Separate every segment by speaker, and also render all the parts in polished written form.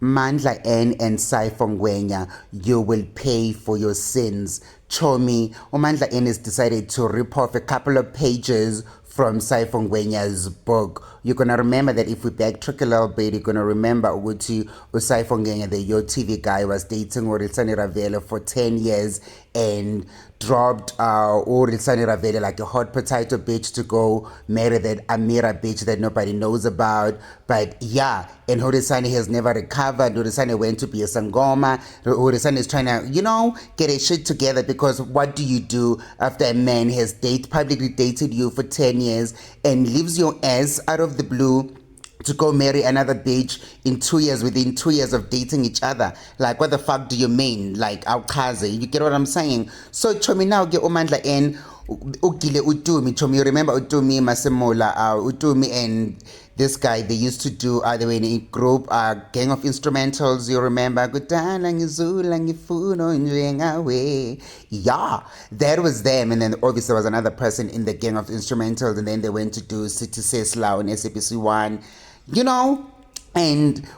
Speaker 1: Mandla N and Saifo Ngwenya, you will pay for your sins. Chomi, Mandla N has decided to rip off a couple of pages from Saifo Ngwenya's book. You're going to remember that if we backtrack a little bit, you're going to remember Uguti Saifo Ngwenya, the Yo TV guy, was dating Orisani Ravelo for 10 years and dropped Orisani Ravelo like a hot potato bitch to go marry that Amira bitch that nobody knows about. But yeah, and Horisani has never recovered. Horisani went to be a Sangoma. Horisani is trying to, get a shit together, because what do you do after a man has publicly dated you for 10 years and leaves your ass out of the blue to go marry another bitch in 2 years, within 2 years of dating each other? Like, what the fuck do you mean? Like, awuchaze, you get what I'm saying? So chomi now get Umandla and ugile Utumi. Chomi, you remember Utumi Masemola, Utumi and this guy, they used to do, they were in a group, Gang of Instrumentals, you remember? Yeah, that was them. And then obviously there was another person in the Gang of Instrumentals, and then they went to do City Sesla on SABC 1, and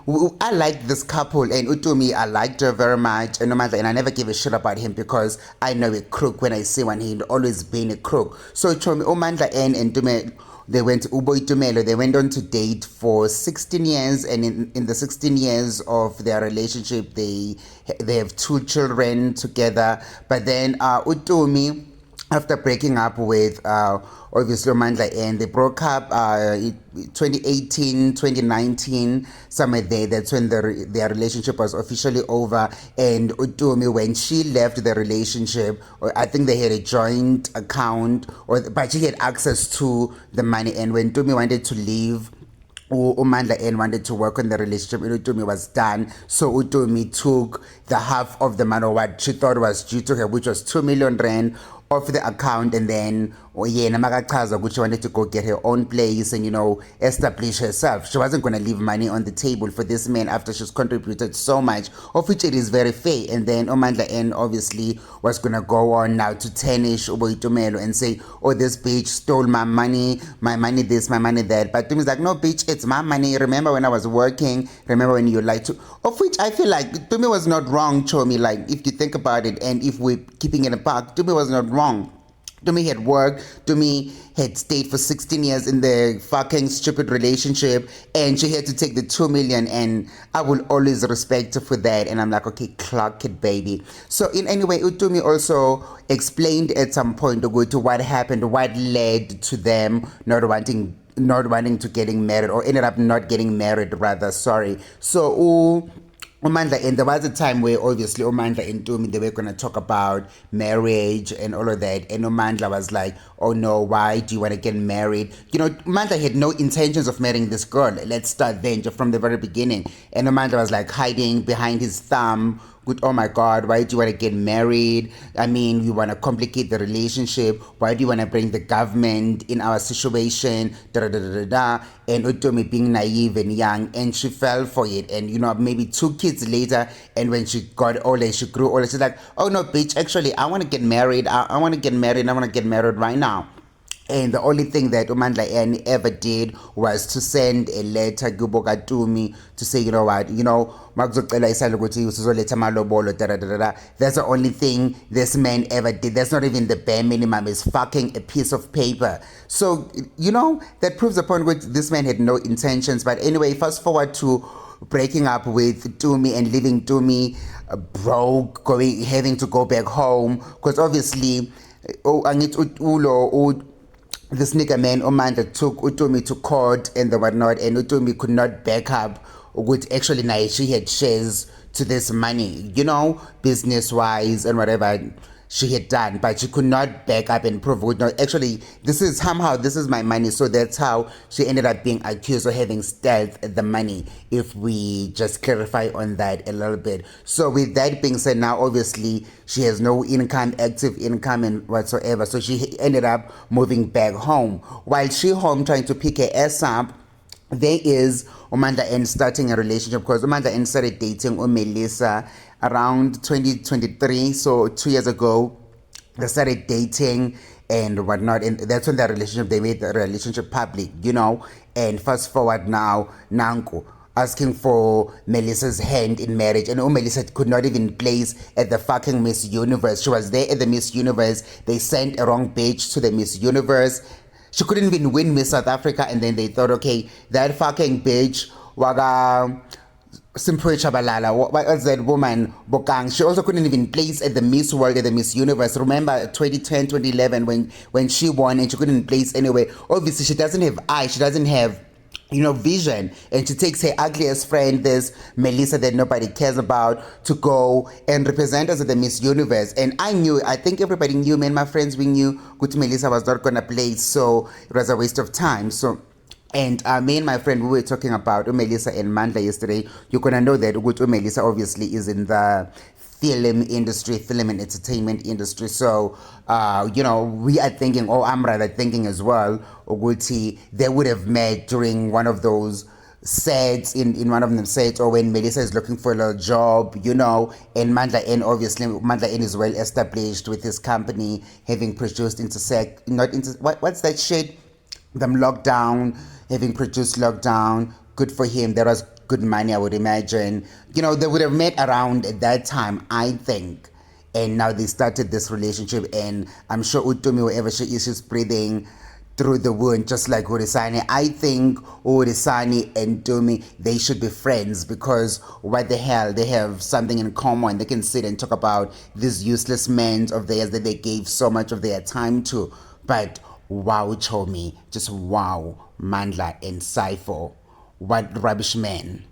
Speaker 1: I liked this couple, and Utumi, I liked her very much, and I never give a shit about him because I know a crook when I see one. He'd always been a crook. So Umandla N and Dume, they went Uboy Tumelo, they went on to date for 16 years, and in the 16 years of their relationship, they have 2 children together. But then Utumi, after breaking up with obviously Mandla N, they broke up 2018, 2019, somewhere there. That's when their relationship was officially over. And Utumi, when she left the relationship, I think they had a joint account, but she had access to the money. And when Utumi wanted to leave, Umandla N wanted to work on the relationship, and Utumi was done. So Utumi took the half of the money, what she thought was due to her, which was 2 million rand, off the account, and then she wanted to go get her own place and establish herself. She wasn't going to leave money on the table for this man after she's contributed so much, of which it is very fair. And then Omandla N obviously was going to go on now to tarnish Uboitumelo and say, oh, this bitch stole my money this, my money that. But Tumi's like, no bitch, it's my money. Remember when I was working? Remember when you lied to? Of which I feel like Tumi was not wrong, Chomi. Like, if you think about it, and if we're keeping it apart, Tumi was not wrong. Tumi had worked, Tumi had stayed for 16 years in the fucking stupid relationship, and she had to take the 2 million, and I will always respect her for that. And I'm like, okay, clock it, baby. So in any way, Utumi also explained at some point to what happened, what led to them not wanting to getting married, or ended up not getting married rather, sorry. So Umandla, and there was a time where obviously Umandla and Tumi, they were going to talk about marriage and all of that, and Umandla was like, oh no, why do you want to get married? Umandla had no intentions of marrying this girl. Let's start then, just from the very beginning. And Umandla was like hiding behind his thumb with, oh my God, why do you want to get married? I mean, you want to complicate the relationship. Why do you want to bring the government in our situation? Da da da da da. And Utumi being naive and young, and she fell for it. And maybe 2 kids later, and when she got older, she grew older, she's like, oh no, bitch, actually, I want to get married. I want to get married. I want to get married right now. And the only thing that Umandla N ever did was to send a letter to Tumi to say, you know what, makuzocela isandla ukuthi usizoletha amalobolo, da da da da. That's the only thing this man ever did. That's not even the bare minimum. It's fucking a piece of paper. So, that proves the point which this man had no intentions. But anyway, fast forward to breaking up with Tumi and leaving Tumi broke, having to go back home, because obviously, this nigga man Umandla took Utumi to court and the whatnot, and Utumi could not back up with actually now she had shares to this money, business wise and whatever she had done, but she could not back up and prove actually this is my money. So that's how she ended up being accused of having stealth the money, if we just clarify on that a little bit. So with that being said, now obviously she has no income, active income and whatsoever, so she ended up moving back home. While she home trying to pick her ass up, there is Umandla N starting a relationship, because Umandla N started dating Melissa around 2023, so 2 years ago. They started dating and whatnot, and that's when they made the relationship public, and fast forward now, Nanko. asking for Melissa's hand in marriage, and Melissa could not even place at the fucking Miss Universe. She was there at the Miss Universe. They sent a wrong bitch to the Miss Universe. She couldn't even win Miss South Africa, and then they thought, okay, that fucking bitch, waga Simpwe Chabalala, what was that woman, Bokang? She also couldn't even place at the Miss World, at the Miss Universe. Remember 2010, 2011, when she won and she couldn't place anywhere. Obviously, she doesn't have eyes, she doesn't have vision, and she takes her ugliest friend, this Melissa that nobody cares about, to go and represent us at the Miss Universe. And I think everybody knew, me and my friends, we knew good Melissa was not gonna play, so it was a waste of time. And me and my friend, we were talking about Melissa and Mandla yesterday. You're gonna know that Melissa obviously is in the film industry, film and entertainment industry. So, we are thinking, or I'm rather thinking as well, Uguti, they would have met during one of those sets, in one of them sets, or when Melissa is looking for a job, and Mandla N, obviously, Mandla N is well established with his company, having produced what's that shit? Them Lockdown, having produced Lockdown, good for him. There was good money, I would imagine. They would have met around at that time, I think. And now they started this relationship, and I'm sure Utumi, wherever she is, she's breathing through the wound, just like Urisani. I think Urisani and Tumi, they should be friends, because what the hell, they have something in common. They can sit and talk about these useless men of theirs that they gave so much of their time to. But wow, Chomi, just wow, Mandla and Saifo, what rubbish men.